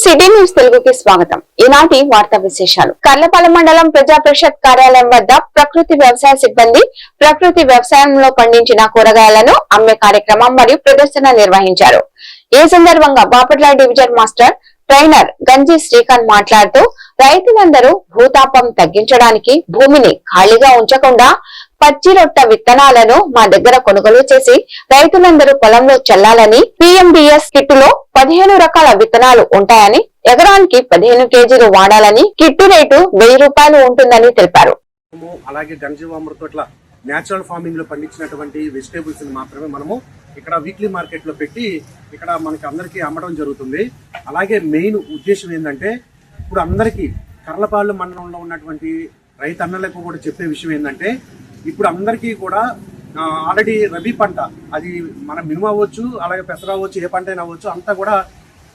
City news తెలుగుకి స్వాగతం. ఈనాటి వార్తా విశేషాలు. కర్లపాలెం మండలం ప్రజా పరిషత్ కార్యాలయం వద్ద ప్రకృతి వ్యవసాయ సిబ్బంది ప్రకృతి వ్యవసాయంలో పండించిన కూరగాయలను అమ్మే కార్యక్రమం మరియు ప్రదర్శన నిర్వహించారు. ఈ సందర్భంగా బాపట్ల డివిజన్ మాస్టర్ ట్రైనర్ గంజి శ్రీకాంత్ మాట్లాడుతూ రైతులందరూ భూతాపం తగ్గించడానికి భూమిని ఖాళీగా ఉంచకుండా పచ్చి రొట్ట విత్తనాలను మా దగ్గర కొనుగోలు చేసి రైతులందరూ పొలంలో చల్లాలని, PMDS కిట్టులో 15 రకాల విత్తనాలు ఉంటాయని, ఎకరానికి 15 కేజీలు వాడాలని, కిట్టు రేటు 1000 రూపాయలు ఉంటుందని తెలిపారు. అలాగే గంజీవామృతం నేచురల్ ఫార్మింగ్ లో పండించినటువంటి వెజిటేబుల్స్ మాత్రమే మనము ఇక్కడ వీక్లీ మార్కెట్ లో పెట్టి ఇక్కడ మనకి అందరికీ అమ్మడం జరుగుతుంది. అలాగే మెయిన్ ఉద్దేశం ఏంటంటే ఇప్పుడు అందరికీ కర్లపాలెం మండలంలో ఉన్నటువంటి రైతన్నలకు కూడా చెప్పే విషయం ఏంటంటే ఇప్పుడు అందరికీ కూడా ఆల్రెడీ రబీ పంట అది మన మినుము అవ్వచ్చు, అలాగే పెసర అవ్వచ్చు, ఏ పంట అయినా అవ్వచ్చు, అంతా కూడా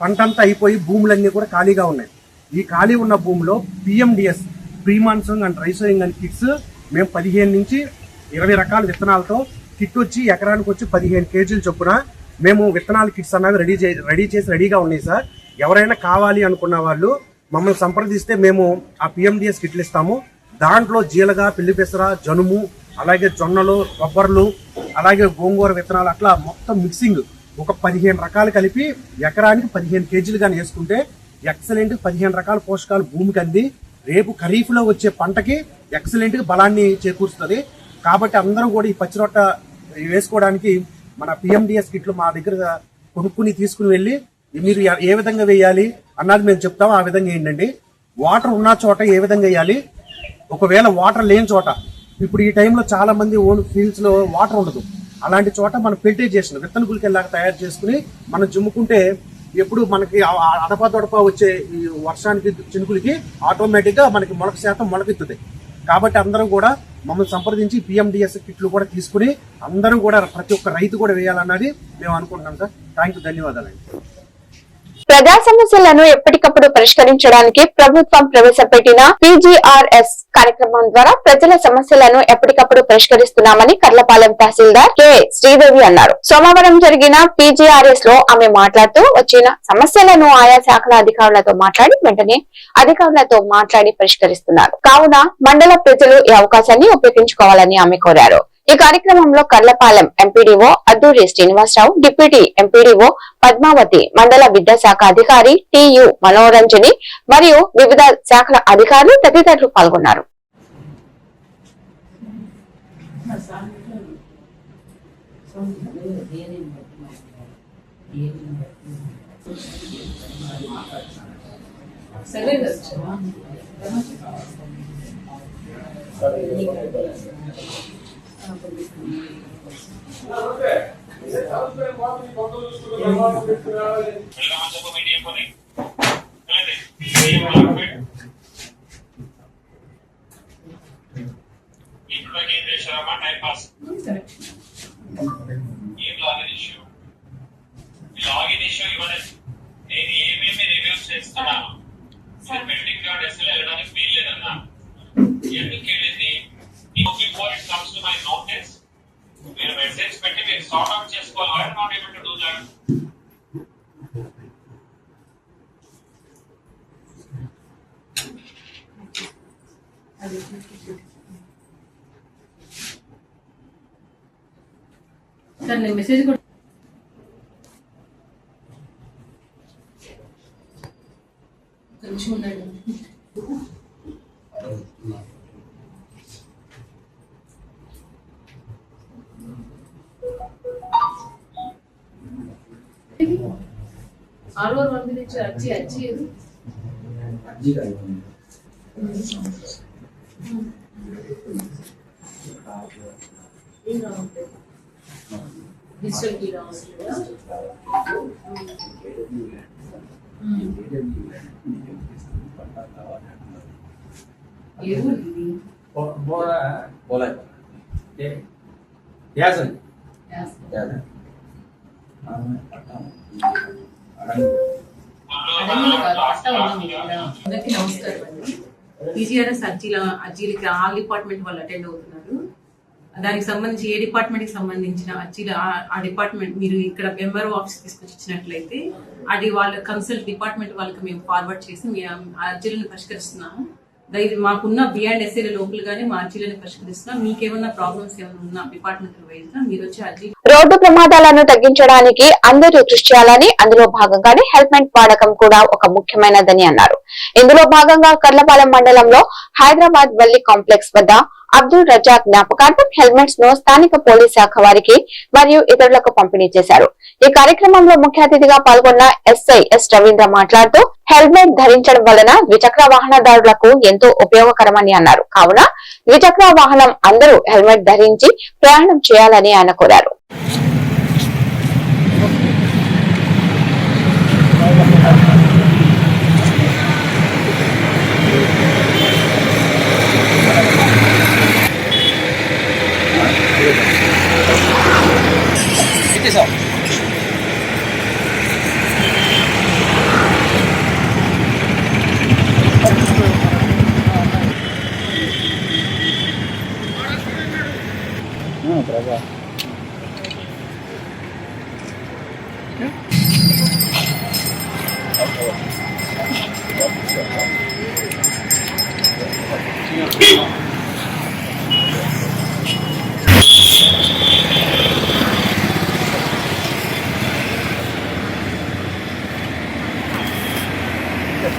పంట అంతా అయిపోయి భూములన్నీ కూడా ఖాళీగా ఉన్నాయి. ఈ ఖాళీ ఉన్న భూమిలో PMDS pre monsoon and dry sowing and kits మేము 15 నుంచి 20 రకాల విత్తనాలతో కిట్ వచ్చి ఎకరానికి వచ్చి 15 కేజీలు చొప్పున మేము విత్తనాల కిట్స్ అన్నవి రెడీ చేసి రెడీగా ఉన్నాయి సార్. ఎవరైనా కావాలి అనుకున్న వాళ్ళు మమ్మల్ని సంప్రదిస్తే మేము ఆ PMDS కిట్లు ఇస్తాము. దాంట్లో జీలగా, పిల్లి పెసర, జనుము, అలాగే జొన్నలు, కొబ్బర్లు, అలాగే గోంగూర విత్తనాలు అట్లా మొత్తం మిక్సింగ్ ఒక 15 రకాలు కలిపి ఎకరానికి 15 కేజీలు కానీ వేసుకుంటే ఎక్సలెంట్ 15 రకాల పోషకాలు భూమికి అంది రేపు ఖరీఫ్ లో వచ్చే పంటకి ఎక్సలెంట్ బలాన్ని చేకూరుస్తుంది. కాబట్టి అందరూ కూడా ఈ పచ్చిరొట్ట వేసుకోవడానికి మన PMDS కిట్లు మా దగ్గర కొనుక్కుని తీసుకుని వెళ్ళి మీరు ఏ విధంగా వేయాలి అన్నది మేము చెప్తాము. ఆ విధంగా ఏంటండి, వాటర్ ఉన్న చోట ఏ విధంగా వేయాలి, ఒకవేళ వాటర్ లేని చోట ఇప్పుడు ఈ టైంలో చాలా మంది ఓన్ ఫీల్డ్స్ లో వాటర్ ఉండదు. అలాంటి చోట మనం ఫిల్టరైజేషన్ విత్తన గుళికల్లాగా తయారు చేసుకుని మనం జుమ్ముకుంటే ఎప్పుడు మనకి అడపా వచ్చే ఈ వర్షానికి చినుకులకి ఆటోమేటిక్ గా మనకి మొలక శాతం మొలకెత్తుతాయి. కాబట్టి అందరం కూడా మమ్మల్ని సంప్రదించి PMDS కిట్లు కూడా తీసుకుని అందరం కూడా ప్రతి ఒక్క రైతు కూడా వేయాలన్నది మేము అనుకుంటున్నాం సార్. థ్యాంక్ యూ, ధన్యవాదాలు. ప్రజా సమస్యలను ఎప్పటికప్పుడు పరిష్కరించడానికి ప్రభుత్వం ప్రవేశపెట్టిన PGRS కార్యక్రమం ద్వారా ప్రజల సమస్యలను ఎప్పటికప్పుడు పరిష్కరిస్తున్నామని కర్లపాలెం తహసీల్దార్ K శ్రీదేవి అన్నారు. సోమవారం జరిగిన PGRS లో ఆమె మాట్లాడుతూ వచ్చిన సమస్యలను ఆయా శాఖల అధికారులతో మాట్లాడి వెంటనే అధికారులతో మాట్లాడి పరిష్కరిస్తున్నారు. కావున మండల ప్రజలు ఈ అవకాశాన్ని ఉపయోగించుకోవాలని ఆమె కోరారు. ఈ కార్యక్రమంలో Karlapalem MPDO Adduri Srinivasarao, deputy MPDO Padmavathi, మండల విద్యాశాఖ అధికారి TU మనోరంజని మరియు వివిధ శాఖల అధికారులు తదితరులు పాల్గొన్నారు. నేను ఏమేమి రివ్యూస్ చేస్తున్నాను, పెండింగ్ అసలు వెళ్ళడానికి వీల్లేదన్నా. ఎందుకు వెళ్ళింది? Before it comes to my notice మీరు మెసేజ్ పెట్టి మీరు సార్ట్ అవుట్ చేసుకోవాలి. I am not able to do that. Sir నేను మెసేజ్ కూడా కొంచెం ఉన్నాడు. ఆరు మంది నుంచి అచ్చి డిజిటల్ కీ రావట్లేదా? ఏ ఊరు ఇది? అందరికీ నమస్కారం అండి. PGRS అర్జీలకి ఆల్ డిపార్ట్మెంట్ వాళ్ళు అటెండ్ అవుతున్నారు. దానికి సంబంధించి ఏ డిపార్ట్మెంట్కి సంబంధించిన అర్జీలు ఆ డిపార్ట్మెంట్ మీరు ఇక్కడ ఎంఆర్ఓ ఆఫీస్ తీసుకొచ్చి ఇచ్చినట్లయితే అది వాళ్ళ కన్సల్ట్ డిపార్ట్మెంట్ వాళ్ళకి మేము ఫార్వర్డ్ చేసి మీ అర్జీలను పరిష్కరిస్తున్నాము. మాకున్న బిఎండ్ఎస్ఏల లోపలగానే మా అర్జీలను పరిష్కరిస్తున్నాం. మీకేమన్నా ప్రాబ్లమ్స్ ఏమైనా ఉన్నా డిపార్ట్మెంట్ వైజ్ గా మీరు వచ్చి అర్జీ. రోడ్డు ప్రమాదాలను తగ్గించడానికి అందరూ కృషి చేయాలని, అందులో భాగంగానే హెల్మెట్ వాడకం కూడా ఒక ముఖ్యమైనదని అన్నారు. ఇందులో భాగంగా కర్లపాలెం మండలంలో హైదరాబాద్ వల్లి కాంప్లెక్స్ వద్ద అబ్దుల్ రజాక్ జ్ఞాపకార్థం హెల్మెట్స్ ను స్థానిక పోలీస్ శాఖ వారికి మరియు ఇతరులకు పంపిణీ చేశారు. ఈ కార్యక్రమంలో ముఖ్య అతిథిగా పాల్గొన్న ఎస్ఐ ఎస్ రవీంద్ర మాట్లాడుతూ హెల్మెట్ ధరించడం వలన ద్విచక్ర వాహనదారులకు ఎంతో ఉపయోగకరమని అన్నారు. కావున ద్విచక్ర వాహనం అందరూ హెల్మెట్ ధరించి ప్రయాణం చేయాలని ఆయన కోరారు.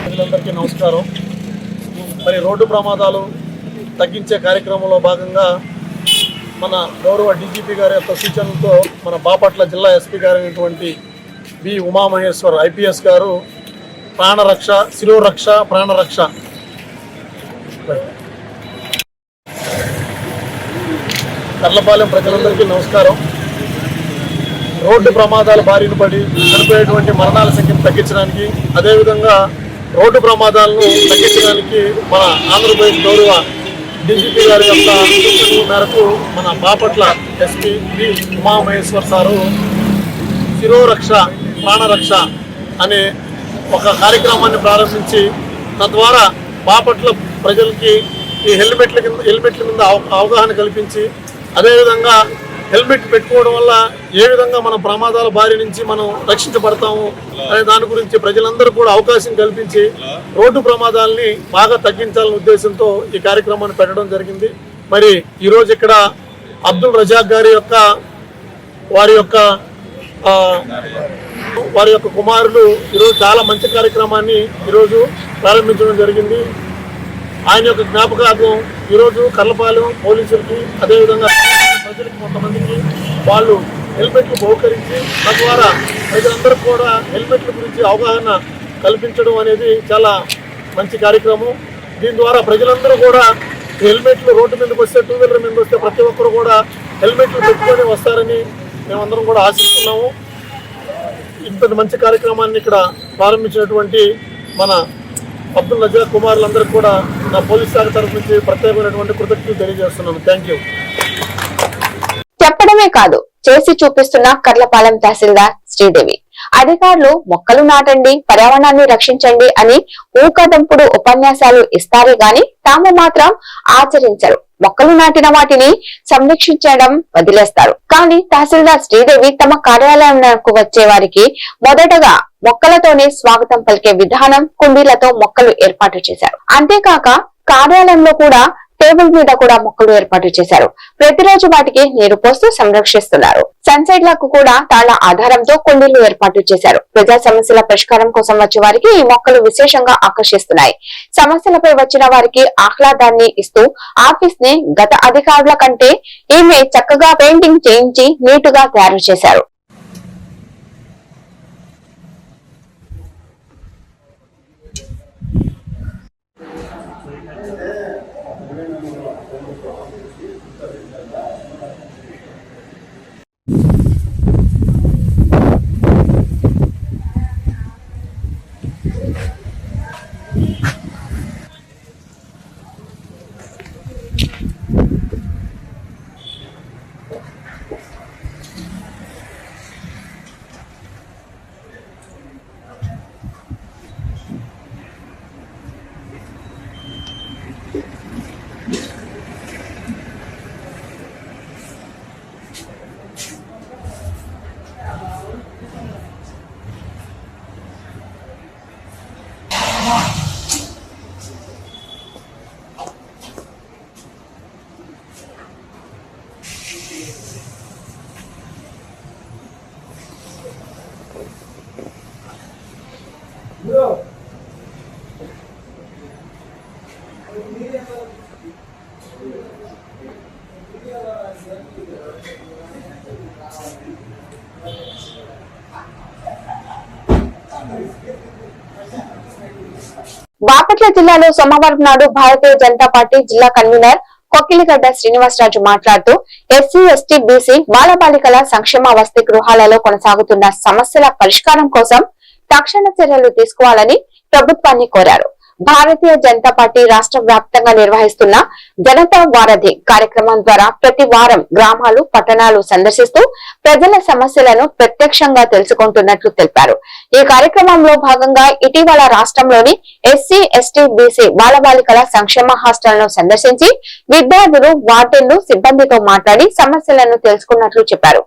ప్రజలందరికీ నమస్కారం. మరి రోడ్డు ప్రమాదాలు తగ్గించే కార్యక్రమంలో భాగంగా మన గౌరవ డీజీపీ గారి యొక్క సూచనలతో మన బాపట్ల జిల్లా ఎస్పీ గారైనటువంటి బి ఉమామహేశ్వర్ ఐపీఎస్ గారు ప్రాణరక్ష, శిరోరక్ష, ప్రాణరక్ష కర్లపాలెం ప్రజలందరికీ నమస్కారం. రోడ్డు ప్రమాదాల బారిన పడి చనిపోయేటువంటి మరణాల సంఖ్యను తగ్గించడానికి, అదేవిధంగా రోడ్డు ప్రమాదాలను తగ్గించడానికి మన ఆంధ్రప్రదేశ్ గౌరవ డీజీపీ గారి యొక్క సూచనల మేరకు మన Bapatla SP B Umamaheswar sir శిరోరక్ష, ప్రాణరక్ష అనే ఒక కార్యక్రమాన్ని ప్రారంభించి తద్వారా బాపట్ల ప్రజలకి ఈ హెల్మెట్ల మీద అవగాహన కల్పించి, అదేవిధంగా హెల్మెట్ పెట్టుకోవడం వల్ల ఏ విధంగా మన ప్రమాదాల బారి నుంచి మనం రక్షించబడతాము అనే దాని గురించి ప్రజలందరూ కూడా అవకాశం కల్పించి రోడ్డు ప్రమాదాలని బాగా తగ్గించాలనే ఉద్దేశంతో ఈ కార్యక్రమాన్ని పెట్టడం జరిగింది. మరి ఈరోజు ఇక్కడ అబ్దుల్ రజాక్ గారి యొక్క వారి యొక్క కుమారులు ఈరోజు చాలా మంచి కార్యక్రమాన్ని ఈరోజు ప్రారంభించడం జరిగింది. ఆయన యొక్క జ్ఞాపకార్థం ఈరోజు కర్లపాలెం పోలీసులకి, అదేవిధంగా ప్రజలకి కొంతమందికి వాళ్ళు హెల్మెట్లు బహుకరించి తద్వారా ప్రజలందరూ కూడా హెల్మెట్ల గురించి అవగాహన కల్పించడం అనేది చాలా మంచి కార్యక్రమం. దీని ద్వారా ప్రజలందరూ కూడా హెల్మెట్లు రోడ్డు మీదకి వస్తే, టూ వీలర్ మీద వస్తే ప్రతి ఒక్కరు కూడా హెల్మెట్లు పెట్టుకొని వస్తారని మేమందరం కూడా ఆశిస్తున్నాము. ఇంత మంచి కార్యక్రమాన్ని ఇక్కడ ప్రారంభించినటువంటి మన అబ్దుల్ రజాక్ కుమారులందరికీ కూడా నా పోలీస్ శాఖ తరఫు నుంచి ప్రత్యేకమైనటువంటి కృతజ్ఞతలు తెలియజేస్తున్నాను. Thank you. చెప్పడమే కాదు, చేసి చూపిస్తున్న కర్లపాలెం తహసీల్దార్ శ్రీదేవి. అధికారులు మొక్కలు నాటండి, పర్యావరణాన్ని రక్షించండి అని ఊకదంపుడు ఉపన్యాసాలు ఇస్తారే గాని తాము మాత్రం ఆచరించరు. మొక్కలు నాటిన వాటిని సంరక్షించడం వదిలేస్తారు. కానీ తహసీల్దార్ శ్రీదేవి తమ కార్యాలయంకు వచ్చే వారికి మొదటగా మొక్కలతోనే స్వాగతం పలికే విధానం, కుండీలతో మొక్కలు ఏర్పాటు చేశారు. అంతేకాక కార్యాలయంలో కూడా టేబుల్ మీద కూడా మొక్కలు ఏర్పాటు చేశారు. ప్రతిరోజు వాటికి నీరు పోస్తూ సంరక్షిస్తున్నారు. సన్సైడ్లకు కూడా తాళ్ల ఆధారంతో కుండీలు ఏర్పాటు చేశారు. ప్రజా సమస్యల పరిష్కారం కోసం వచ్చే వారికి ఈ మొక్కలు విశేషంగా ఆకర్షిస్తున్నాయి. సమస్యలపై వచ్చిన వారికి ఆహ్లాదాన్ని ఇస్తూ ఆఫీస్ ని గత అధికారుల కంటే ఈమె చక్కగా పెయింటింగ్ చేయించి నీటుగా తయారు చేశారు. బాపట్ల జిల్లాలో సోమవారం నాడు భారతీయ జనతా పార్టీ జిల్లా కన్వీనర్ కొక్కిలిగడ్డ శ్రీనివాసరాజు మాట్లాడుతూ ఎస్సీ ఎస్టీ బీసీ బాలబాలికల సంక్షేమ వసతి గృహాలలో కొనసాగుతున్న సమస్యల పరిష్కారం కోసం తక్షణ చర్యలు తీసుకోవాలని ప్రభుత్వాన్ని కోరారు. భారతీయ జనతా పార్టీ రాష్ట్ర వ్యాప్తంగా నిర్వహిస్తున్న జనతా వారధి కార్యక్రమం ద్వారా ప్రతి వారం గ్రామాలు పట్టణాలు సందర్శిస్తూ ప్రజల సమస్యలను ప్రత్యక్షంగా తెలుసుకుంటున్నట్లు తెలిపారు. ఈ కార్యక్రమంలో భాగంగా ఇటీవల రాష్ట్రంలోని ఎస్సీ ఎస్టీ బీసీ బాలబాలికల సంక్షేమ హాస్టళ్లను సందర్శించి విద్యార్థులు వార్డెన్లు సిబ్బందితో మాట్లాడి సమస్యలను తెలుసుకున్నట్లు చెప్పారు.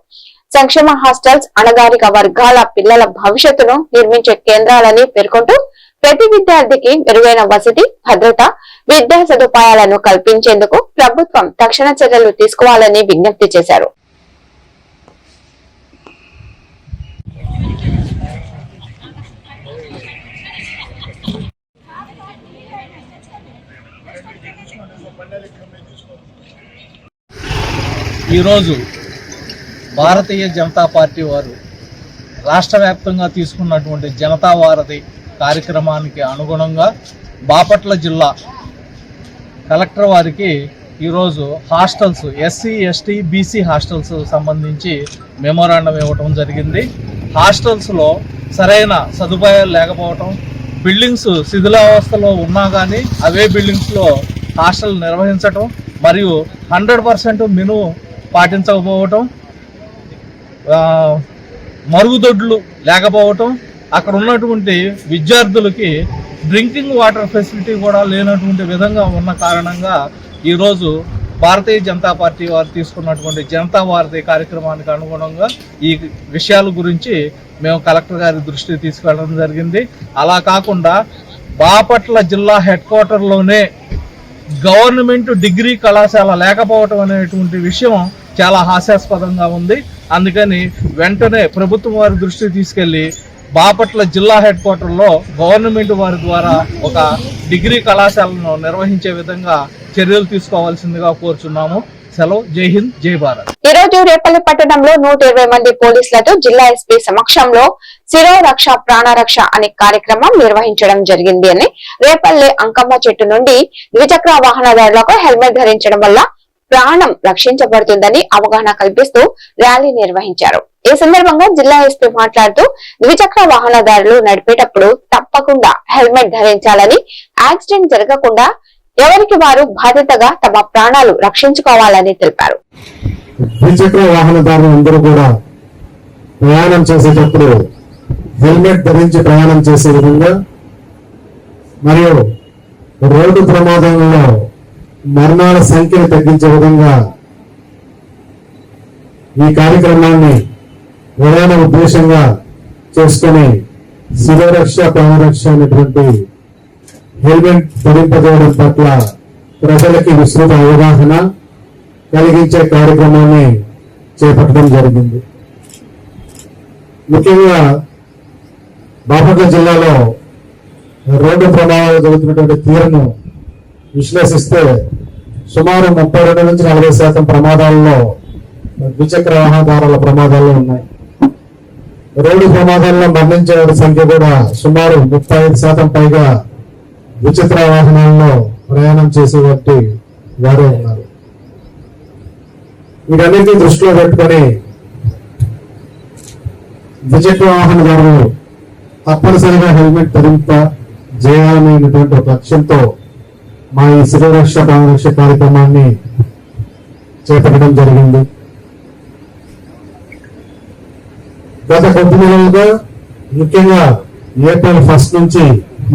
సంక్షేమ హాస్టల్స్ అణగారిక వర్గాల పిల్లల భవిష్యత్తును నిర్మించే కేంద్రాలని పేర్కొంటూ ప్రతి విద్యార్థికి మెరుగైన వసతి భద్రత విద్యా సదుపాయాలను కల్పించేందుకు ప్రభుత్వం తక్షణ చర్యలు తీసుకోవాలని విజ్ఞప్తి చేశారు. ఈరోజు భారతీయ జనతా పార్టీ వారు రాష్ట్ర వ్యాప్తంగా తీసుకున్నటువంటి జనతా వారధి కార్యక్రమానికి అనుగుణంగా బాపట్ల జిల్లా కలెక్టర్ వారికి ఈరోజు hostels SC ST BC hostels సంబంధించి మెమోరాండం ఇవ్వటం జరిగింది. హాస్టల్స్లో సరైన సదుపాయాలు లేకపోవటం, బిల్డింగ్స్ శిథిలావస్థలో ఉన్నా కానీ అవే బిల్డింగ్స్లో హాస్టల్ నిర్వహించటం మరియు 100% మెను పాటించకపోవటం, మరుగుదొడ్లు లేకపోవటం, అక్కడ ఉన్నటువంటి విద్యార్థులకి డ్రింకింగ్ వాటర్ ఫెసిలిటీ కూడా లేనటువంటి విధంగా ఉన్న కారణంగా ఈరోజు భారతీయ జనతా పార్టీ వారు తీసుకున్నటువంటి జనతా వారధి కార్యక్రమానికి అనుగుణంగా ఈ విషయాల గురించి మేము కలెక్టర్ గారి దృష్టికి తీసుకెళ్ళడం జరిగింది. అలా కాకుండా బాపట్ల జిల్లా హెడ్ క్వార్టర్లోనే గవర్నమెంట్ డిగ్రీ కళాశాల లేకపోవటం అనేటువంటి విషయం చాలా హాస్యాస్పదంగా ఉంది. అందుకని వెంటనే ప్రభుత్వం వారి దృష్టికి తీసుకెళ్లి బాపట్ల జిల్లా హెడ్ క్వార్టర్లో గవర్నమెంట్ వారి ద్వారా ఒక డిగ్రీ కళాశాలను నిర్వహించే విధంగా చర్యలు తీసుకోవాల్సిందిగా కోరుచున్నాము. సెలవు. జై హింద్, జై భారత్. ఈ రోజు రేపల్లి పట్టణంలో 120 మంది పోలీసులతో జిల్లా ఎస్పీ సమక్షంలో శిరోరక్ష ప్రాణరక్ష అనే కార్యక్రమం నిర్వహించడం జరిగింది అని రేపల్లి అంకమ్మ చెట్టు నుండి ద్విచక్ర వాహనదారులకు హెల్మెట్ ధరించడం వల్ల ప్రాణం రక్షించబడుతుందని అవగాహన కల్పిస్తూ ర్యాలీ నిర్వహించారు. ఈ సందర్భంగా జిల్లా ఎస్పీ మాట్లాడుతూ ద్విచక్ర వాహనదారులు నడిపేటప్పుడు తప్పకుండా హెల్మెట్ ధరించాలని, యాక్సిడెంట్ జరగకుండా ఎవరికి వారు బాధ్యతగా తమ ప్రాణాలు రక్షించుకోవాలని తెలిపారు. ద్విచక్ర వాహనదారులు అందరూ కూడా ప్రయాణం చేసేటప్పుడు హెల్మెట్ ధరించి ప్రయాణం చేసే విధంగా మరియు రోడ్డు ప్రమాదంలో మరణాల సంఖ్యను తగ్గించే విధంగా ఈ కార్యక్రమాన్ని ప్రధాన ఉద్దేశంగా చేసుకుని శిరోరక్ష ప్రాణరక్ష అనేటువంటి హెల్మెట్ ధరింపజేయడం పట్ల ప్రజలకి విస్తృత అవగాహన కలిగించే కార్యక్రమాన్ని చేపట్టడం జరిగింది. ముఖ్యంగా బాపట్ల జిల్లాలో రోడ్డు ప్రమాదాలు జరుగుతున్నటువంటి తీరును విశ్లేషిస్తే సుమారు 32 నుంచి 40% ప్రమాదాల్లో ద్విచక్ర వాహనదారుల ప్రమాదాలు ఉన్నాయి. రోడ్డు ప్రమాదాల్లో మరణించే సంఖ్య కూడా సుమారు 35% పైగా ద్విచక్ర వాహనాల్లో ప్రయాణం చేసేటువంటి వారే ఉన్నారు. వీటన్నిటినీ దృష్టిలో పెట్టుకొని ద్విచక్ర వాహనదారులు తప్పనిసరిగా హెల్మెట్ ధరింప చేయాలనేటువంటి ఒక లక్ష్యంతో మా ఈ శిరోరక్ష ప్రాణరక్ష కార్యక్రమాన్ని చేపట్టడం జరిగింది. గత కొద్ది నెలలుగా ముఖ్యంగా ఏప్రిల్ 1 నుంచి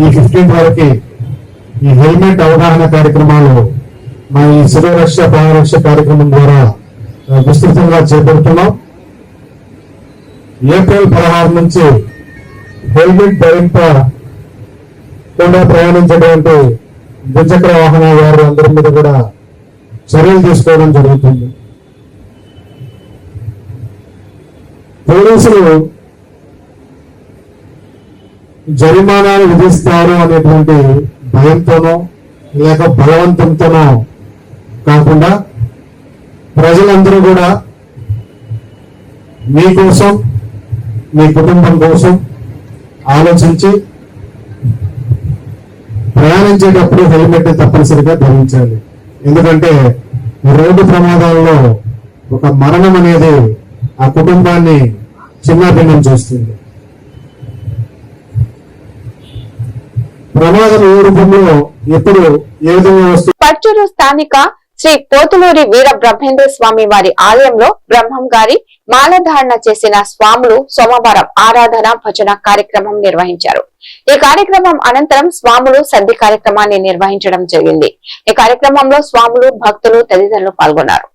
ఈ 15 వరకు ఈ హెల్మెట్ అవగాహన కార్యక్రమాలు మా ఈ శిరోరక్ష ప్రాణరక్ష కార్యక్రమం ద్వారా విస్తృతంగా చేపడుతున్నాం. ఏప్రిల్ 16 నుంచి హెల్మెట్ ధరింప గుండా ప్రయాణించేటువంటి ద్విచక్ర వాహన వారు అందరి మీద కూడా చర్యలు తీసుకోవడం జరుగుతుంది. పోలీసులు జరిమానాలు విధిస్తారు అనేటువంటి భయంతోనో లేక బలవంతంతోనో కాకుండా ప్రజలందరూ కూడా మీకోసం మీ కుటుంబం కోసం ఆలోచించి ప్రయాణించేటప్పుడు హెల్మెట్ తప్పనిసరిగా ధరించాలి. ఎందుకంటే రోడ్డు ప్రమాదాల్లో ఒక మరణం అనేది ఆ కుటుంబాన్ని చిన్నాభిన్నం చేస్తుంది. ప్రమాదం ఏ రూపంలో ఎప్పుడు ఏ విధంగా వస్తుంది? పర్చూరు స్థానిక శ్రీ పోతులూరి వీర బ్రహ్మేంద్ర స్వామి వారి ఆలయంలో బ్రహ్మం గారి మాలధారణ చేసిన స్వాములు సోమవారం ఆరాధన భజన కార్యక్రమం నిర్వహించారు. ఈ కార్యక్రమం అనంతరం స్వాములు సద్ది కార్యక్రమాన్ని నిర్వహించడం జరిగింది. ఈ కార్యక్రమంలో స్వాములు, భక్తులు తదితరులు పాల్గొన్నారు.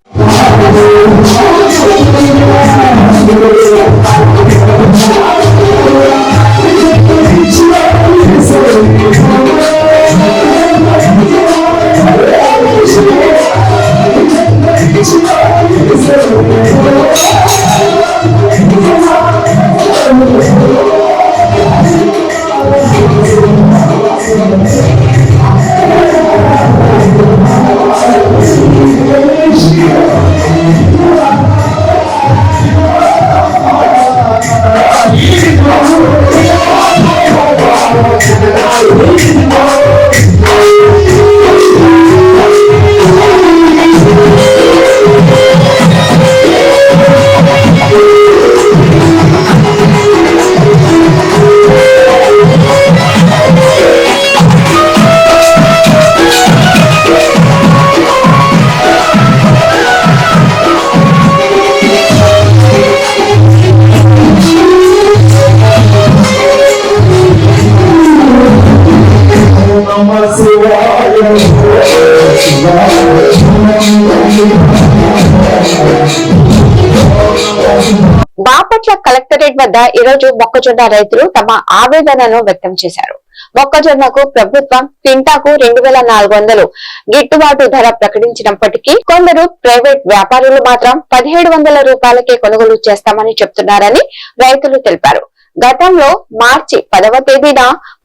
బాపట్ల కలెక్టరేట్ వద్ద ఈరోజు మొక్కజొన్న రైతులు తమ ఆవేదనను వ్యక్తం చేశారు. మొక్కజొన్నకు ప్రభుత్వం క్వింటాకు 2400 గిట్టుబాటు ధర ప్రకటించినప్పటికీ కొందరు ప్రైవేట్ వ్యాపారులు మాత్రం 1700 రూపాయలకే కొనుగోలు చేస్తామని చెప్తున్నారని రైతులు తెలిపారు. గతంలో మార్చి 10వ తేదీన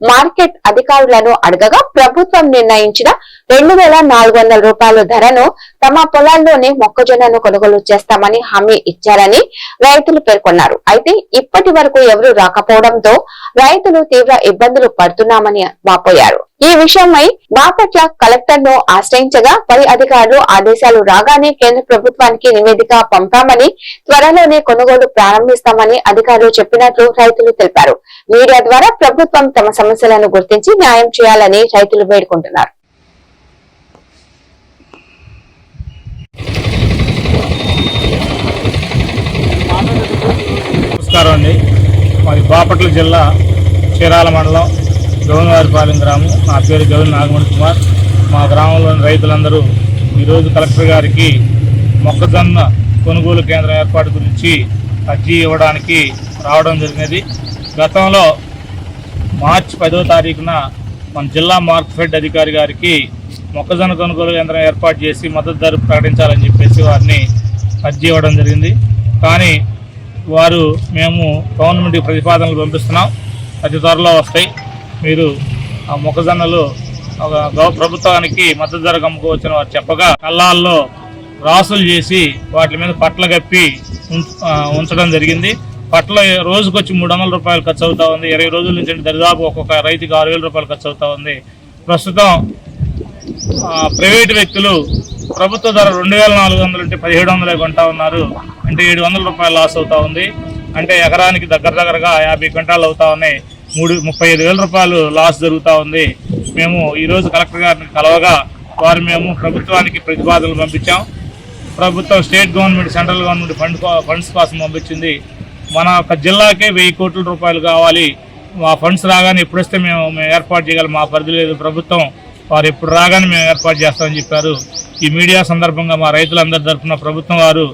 మార్కెట్ అధికారులను అడగగా ప్రభుత్వం నిర్ణయించిన 2400 రూపాయల ధరను తమ పొలాల్లోనే మొక్కజొన్నను కొనుగోలు చేస్తామని హామీ ఇచ్చారని రైతులు పేర్కొన్నారు. అయితే ఇప్పటి వరకు ఎవరూ రాకపోవడంతో రైతులు తీవ్ర ఇబ్బందులు పడుతున్నామని వాపోయారు. ఈ విషయమై బాపట్ల కలెక్టర్ ను ఆశ్రయించగా పై అధికారులు ఆదేశాలు రాగానే కేంద్ర ప్రభుత్వానికి నివేదిక పంపామని, త్వరలోనే కొనుగోలు ప్రారంభిస్తామని అధికారులు చెప్పినట్లు రైతులు తెలిపారు. మీడియా ద్వారా ప్రభుత్వం తమ సమస్యలను గుర్తించి న్యాయం చేయాలని రైతులు వేడుకుంటున్నారు. నమస్కారం అండి. మాది బాపట్ల జిల్లా చీరాల మండలం గౌనవారిపాలెం గ్రామం. నా పేరు గౌన్ నాగమణి కుమార్. మా గ్రామంలోని రైతులందరూ ఈరోజు కలెక్టర్ గారికి మొక్కజొన్న కొనుగోలు కేంద్రం ఏర్పాటు గురించి అర్జీ ఇవ్వడానికి రావడం జరిగినది. గతంలో మార్చి 10వ తారీఖున మన జిల్లా మార్కెట్ అధికారి గారికి మొక్కజొన్న కొనుగోలు కేంద్రం ఏర్పాటు చేసి మద్దతు ధర ప్రకటించాలని చెప్పేసి వారిని అర్జీ ఇవ్వడం జరిగింది. కానీ వారు మేము గవర్నమెంట్కి ప్రతిపాదనలు పంపిస్తున్నాం, అతి త్వరలో వస్తాయి, మీరు ఆ మొక్కజొన్నలు ప్రభుత్వానికి మద్దతు ధరకు అమ్ముకోవచ్చని వారు చెప్పగా కళ్ళాల్లో రాసులు చేసి వాటి మీద పట్ల కప్పి ఉంచడం జరిగింది. పట్ల రోజుకొచ్చి 300 రూపాయలు ఖర్చు అవుతా ఉంది. 20 రోజుల నుంచి దరిదాపు ఒక్కొక్క రైతుకి 6000 రూపాయలు ఖర్చు అవుతా ఉంది. ప్రస్తుతం ప్రైవేటు వ్యక్తులు ప్రభుత్వ ధర 2400 అంటే 1700 కొంటా ఉన్నారు. అంటే 700 రూపాయలు లాస్ అవుతా ఉంది. అంటే ఎకరానికి దగ్గరగా 50 క్వింటాలు అవుతా ఉన్నాయి. 35,000 రూపాయలు లాస్ జరుగుతూ ఉంది. మేము ఈరోజు కలెక్టర్ గారిని కలవగా వారు మేము ప్రభుత్వానికి ప్రతిపాదనలు పంపించాం. ప్రభుత్వం state government, central government funds కోసం పంపించింది. మన ఒక జిల్లాకే 1000 కోట్ల రూపాయలు కావాలి. ఆ ఫండ్స్ రాగానే ఎప్పుడు వస్తే మేము ఏర్పాటు చేయగలం, మా పరిధి లేదు. ప్రభుత్వం వారు ఎప్పుడు రాగానే మేము ఏర్పాటు చేస్తామని చెప్పారు. ఈ మీడియా సందర్భంగా మా రైతులందరి తరఫున ప్రభుత్వం వారు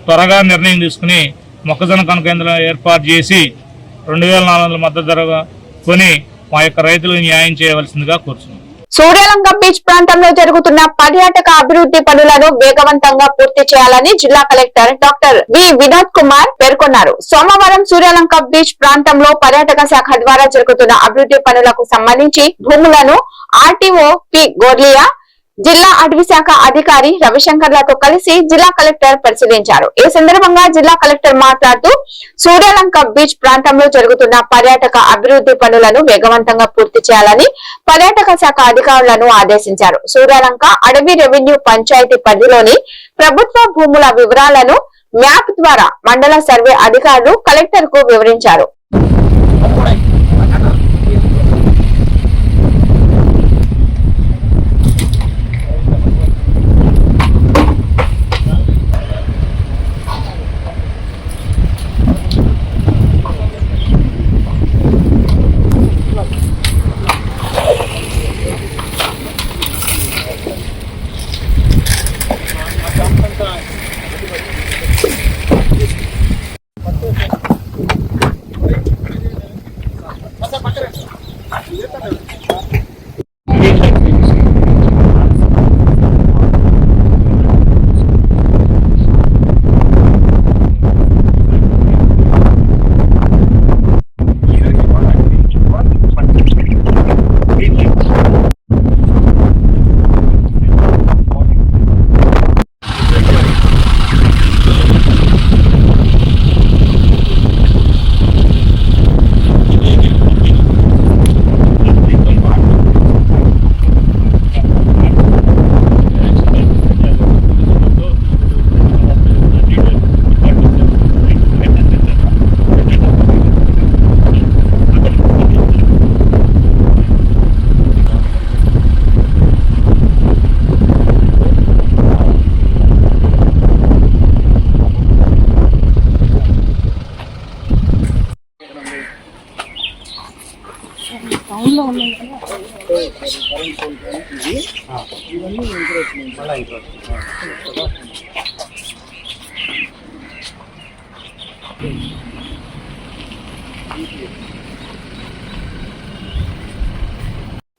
త్వరగా నిర్ణయం తీసుకుని మొక్కజొన్న కొనుగోలు కేంద్రం ఏర్పాటు చేసి 2400 మద్దతు ధర కొని మా యొక్క రైతులకు న్యాయం చేయవలసిందిగా కోరుతున్నాం. సూర్యలంక బీచ్ ప్రాంతంలో జరుగుతున్న పర్యాటక అభివృద్ధి పనులను వేగవంతంగా పూర్తి చేయాలని జిల్లా collector doctor V Vinod Kumar పేర్కొన్నారు. సోమవారం సూర్యలంక బీచ్ ప్రాంతంలో పర్యాటక శాఖ ద్వారా జరుగుతున్న అభివృద్ధి పనులకు సంబంధించి భూములను ఆర్టీఓ పి గోర్లియా, జిల్లా అటవీ శాఖ అధికారి రవిశంకర్లతో కలిసి జిల్లా కలెక్టర్ పరిశీలించారు. ఈ సందర్భంగా జిల్లా కలెక్టర్ మాట్లాడుతూ సూర్యలంక బీచ్ ప్రాంతంలో జరుగుతున్న పర్యాటక అభివృద్ధి పనులను వేగవంతంగా పూర్తి చేయాలని పర్యాటక శాఖ అధికారులను ఆదేశించారు. సూర్యలంక అడవి రెవెన్యూ పంచాయతీ పరిధిలోని ప్రభుత్వ భూముల వివరాలను మ్యాప్ ద్వారా మండల సర్వే అధికారులు కలెక్టర్ కు వివరించారు.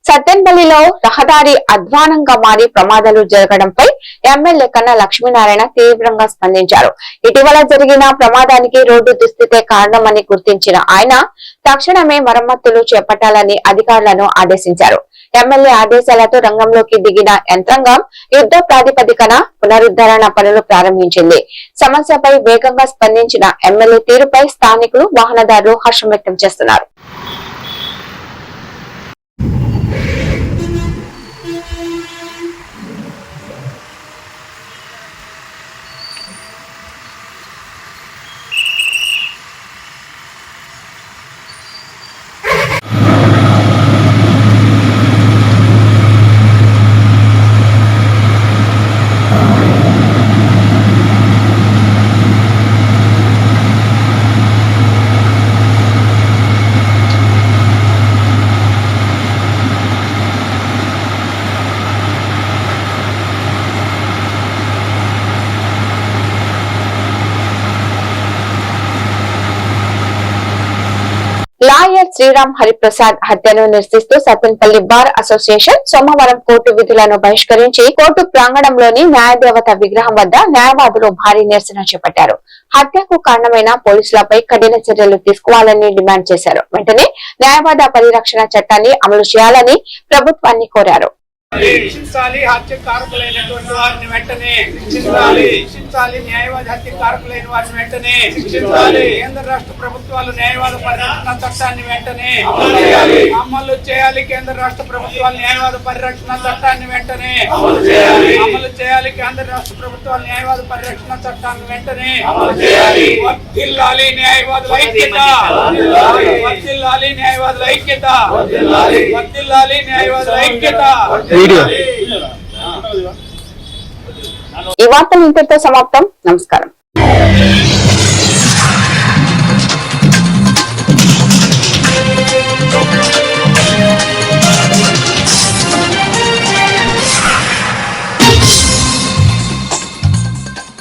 సత్తెనపల్లిలో రహదారి అధ్వానంగా మారి ప్రమాదాలు జరగడంపై ఎమ్మెల్యే కన్నా లక్ష్మీనారాయణ తీవ్రంగా స్పందించారు. ఇటీవల జరిగిన ప్రమాదానికి రోడ్డు దుస్థితే కారణమని గుర్తించిన ఆయన తక్షణమే మరమ్మతులు చేపట్టాలని అధికారులను ఆదేశించారు. ఎమ్మెల్యే ఆదేశాలతో రంగంలోకి దిగిన యంత్రాంగం యుద్ధ ప్రాతిపదికన పునరుద్ధరణ పనులు ప్రారంభించింది. సమస్యపై వేగంగా స్పందించిన ఎమ్మెల్యే తీరుపై స్థానికులు, వాహనదారులు హర్షం వ్యక్తం చేస్తున్నారు. లాయర్ శ్రీరామ్ హరిప్రసాద్ హత్యను నిరసిస్తూ సత్తెనపల్లి బార్ అసోసియేషన్ సోమవారం కోర్టు విధులను బహిష్కరించి కోర్టు ప్రాంగణంలోని న్యాయదేవత విగ్రహం వద్ద న్యాయవాదులు భారీ నిరసన చేపట్టారు. హత్యకు కారణమైన పోలీసులపై కఠిన చర్యలు తీసుకోవాలని డిమాండ్ చేశారు. వెంటనే న్యాయవాద పరిరక్షణ చట్టాన్ని అమలు చేయాలని ప్రభుత్వాన్ని కోరారు. శిక్షించాలి, హత్యకారకులైనటువంటి వారిని వెంటనే శిక్షించాలి. శిక్షించాలి, న్యాయవాద హత్యకారకులైన వారిని వెంటనే శిక్షించాలి. కేంద్ర రాష్ట్ర ప్రభుత్వాలు న్యాయవాద పరిరక్షణ చట్టాన్ని వెంటనే అమలు చేయాలి. కేంద్ర రాష్ట్ర ప్రభుత్వాలు న్యాయవాద పరిరక్షణ చట్టాన్ని వెంటనే అమలు చేయాలి. కేంద్ర రాష్ట్ర ప్రభుత్వాలు న్యాయవాద పరిరక్షణ చట్టాన్ని వెంటనే వర్ధిల్లాలి. న్యాయవాదుల ఐక్యత, వర్ధిల్లాలి. న్యాయవాదుల ఐక్యత, వర్ధిల్లాలి. న్యాయవాదుల ఐక్యత. ఈ వార్తలు ఇంతటితో సమాప్తం. నమస్కారం.